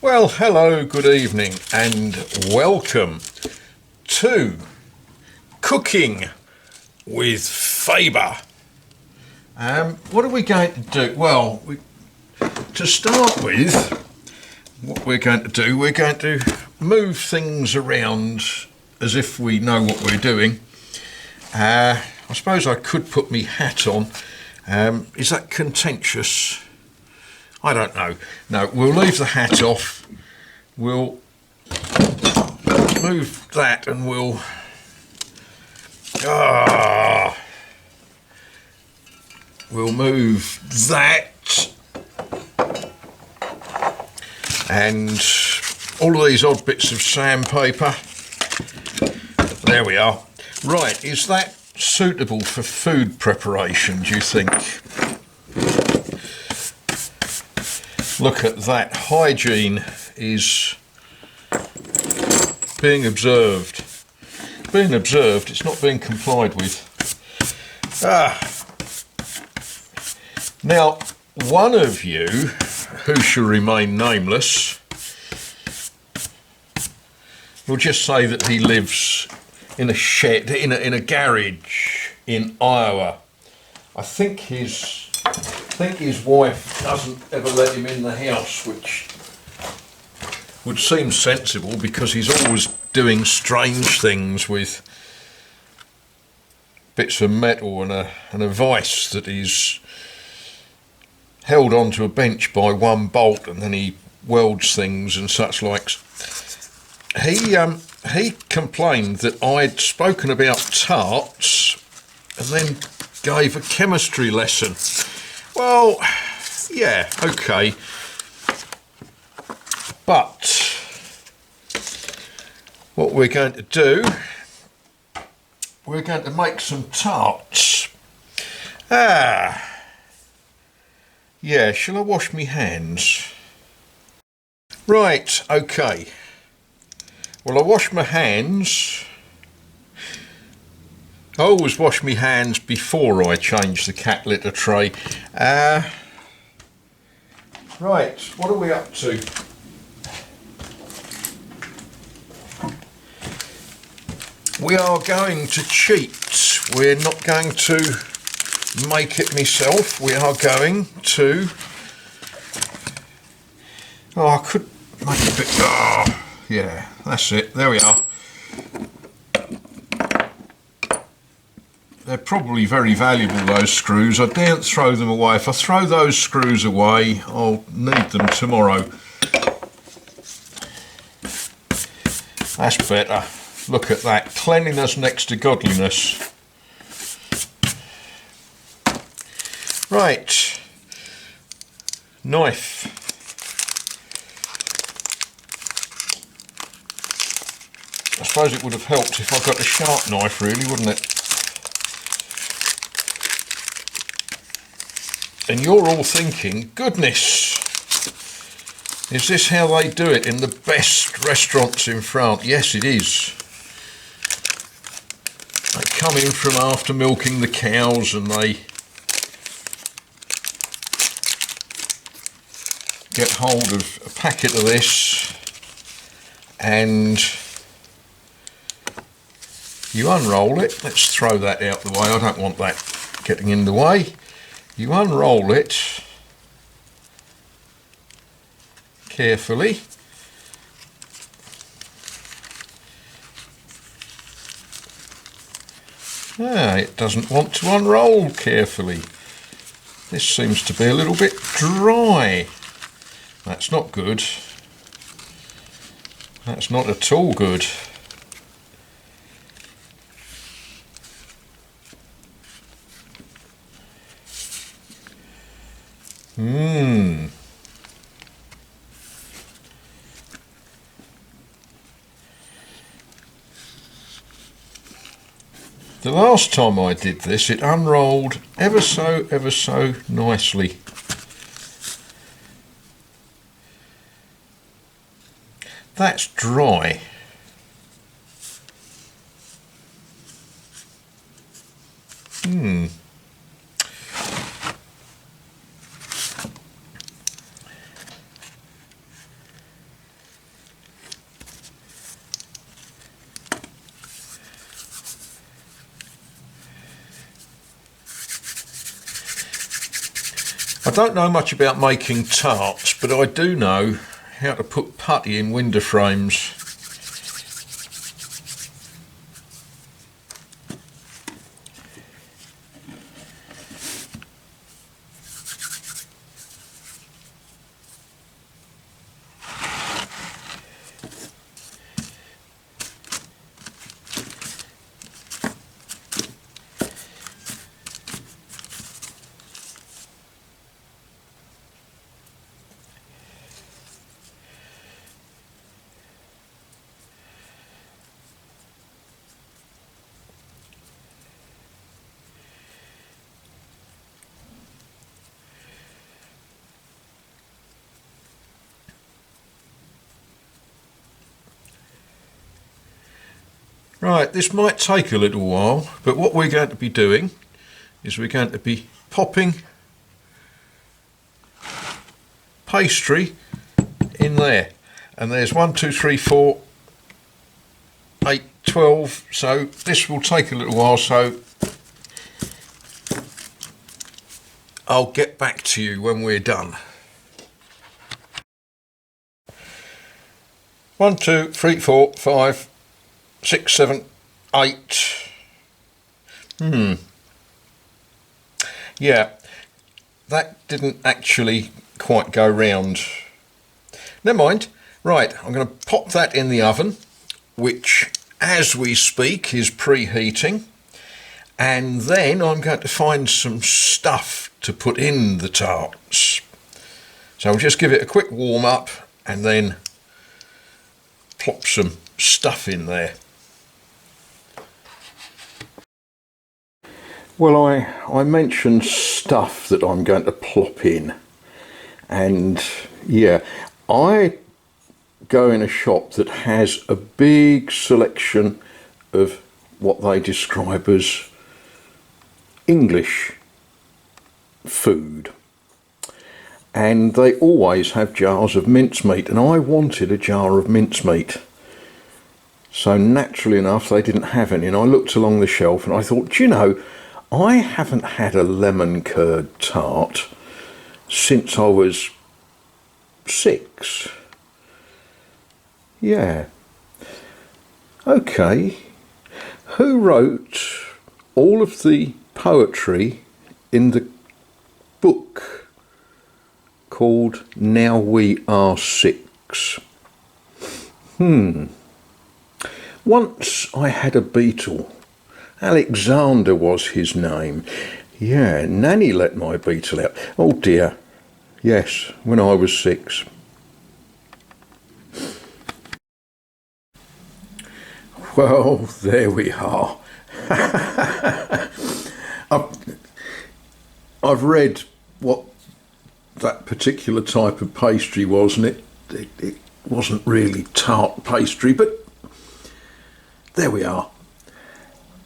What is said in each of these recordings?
Well, hello, good evening, and welcome to Cooking with Faber. What are we going to do? Well, to start with, what we're going to do, we're going to move things around as if we know what we're doing. I suppose I could put my hat on. Is that contentious? I don't know. No, we'll leave the hat off. We'll move that and we'll... we'll move that. And all of these odd bits of sandpaper. There we are. Right, is that suitable for food preparation, do you think? Look at that, hygiene is being observed. Being observed, it's not being complied with. Now, one of you, who shall remain nameless, will just say that he lives in a shed, in a garage in Iowa. I think his wife doesn't ever let him in the house, which would seem sensible because he's always doing strange things with bits of metal and a vice that is held onto a bench by one bolt, and then he welds things and such likes. He complained that I'd spoken about tarts and then gave a chemistry lesson. Well, yeah, okay. But what we're going to do, we're going to make some tarts. Yeah, shall I wash my hands? Right, okay. Well, I wash my hands. I always wash my hands before I change the cat litter tray. Right, what are we up to? We are going to cheat. We're not going to make it myself. We are going to... Oh, I could make it a bit... Oh, yeah, that's it. There we are. They're probably very valuable, those screws. I daren't throw them away. If I throw those screws away, I'll need them tomorrow. That's better. Look at that. Cleanliness next to godliness. Right. Knife. I suppose it would have helped if I got a sharp knife, really, wouldn't it? And you're all thinking, goodness, is this how they do it in the best restaurants in France? Yes, it is. They come in from after milking the cows and they get hold of a packet of this and you unroll it. Let's throw that out the way. I don't want that getting in the way. You unroll it carefully. It doesn't want to unroll carefully. This seems to be a little bit dry. That's not good. That's not at all good. The last time I did this, it unrolled ever so nicely. That's dry. I don't know much about making tarts, but I do know how to put putty in window frames. Right, this might take a little while, but what we're going to be doing is we're going to be popping pastry in there. And there's 1, 2, 3, 4, 8, 12. So this will take a little while, so I'll get back to you when we're done. 1, 2, 3, 4, 5, 6, 7, 8. Yeah, that didn't actually quite go round. Never mind. Right, I'm going to pop that in the oven, which as we speak is preheating, and then I'm going to find some stuff to put in the tarts. So I'll just give it a quick warm up and then plop some stuff in there. Well, I mentioned stuff that I'm going to plop in, and yeah, I go in a shop that has a big selection of what they describe as English food, and they always have jars of mincemeat, and I wanted a jar of mincemeat. So naturally enough they didn't have any, and I looked along the shelf and I thought, do you know, I haven't had a lemon curd tart since I was 6. Yeah. Okay. Who wrote all of the poetry in the book called Now We Are 6? Once I had a beetle. Alexander was his name. Yeah, Nanny let my beetle out. Oh dear. Yes, when I was 6. Well, there we are. I've read what that particular type of pastry was, and it wasn't really tart pastry, but there we are.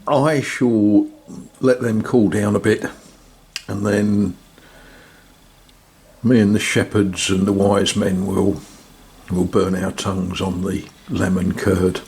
I shall let them cool down a bit, and then me and the shepherds and the wise men will burn our tongues on the lemon curd.